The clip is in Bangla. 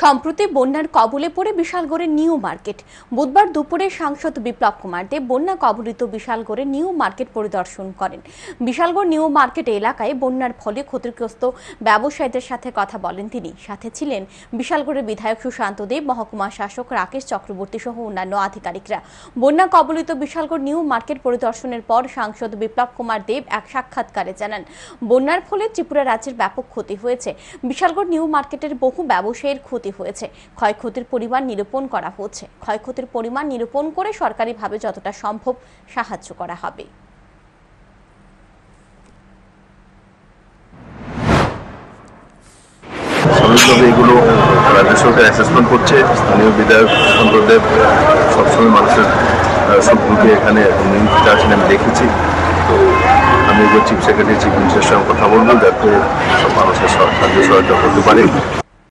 সম্প্রতি বন্যার কবলে পড়ে বিশালগড়ের নিউ মার্কেট। বুধবার দুপুরে সাংসদ বিপ্লব কুমার দেব বন্যা কবলিত বিশালগড়ের নিউ মার্কেট পরিদর্শন করেন। বিশালগড় নিউ মার্কেট এলাকায় বন্যার ফলে ক্ষতিগ্রস্ত ব্যবসায়ীদের সাথে কথা বলেন তিনি। সাথে ছিলেন বিশালগড়ের বিধায়ক সুশান্ত দেব, মহকুমা শাসক রাকেশ চক্রবর্তী সহ অন্যান্য আধিকারিকরা। বন্যা কবলিত বিশালগড় নিউ মার্কেট পরিদর্শনের পর সাংসদ বিপ্লব কুমার দেব এক সাক্ষাৎকারে জানান, বন্যার ফলে ত্রিপুরা রাজ্যের ব্যাপক ক্ষতি হয়েছে। বিশালগড় নিউ মার্কেটের বহু ব্যবসায়ীর ক্ষতি হয়েছে। ক্ষয়ক্ষতির পরিমাণ নিরূপণ করা হচ্ছে। ক্ষয়ক্ষতির পরিমাণ নিরূপণ করে সরকারিভাবে যতটা সম্ভব সাহায্য করা হবে। সাময়িকভাবে এগুলো রাজ্য সরকার অ্যাসেসমেন্ট করছে। স্থানীয় বিধায়ক সুশান্ত দেব সবসময় মানুষের সুখকে এখানে নিয়োজিত আছেন, আমি দেখেছি। তো আমি চিফ সেক্রেটারি, চিফ মিনিস্টারের সঙ্গে কথা বলবো যাতে সব মানুষের সাহায্য সহায়তা করতে পারে।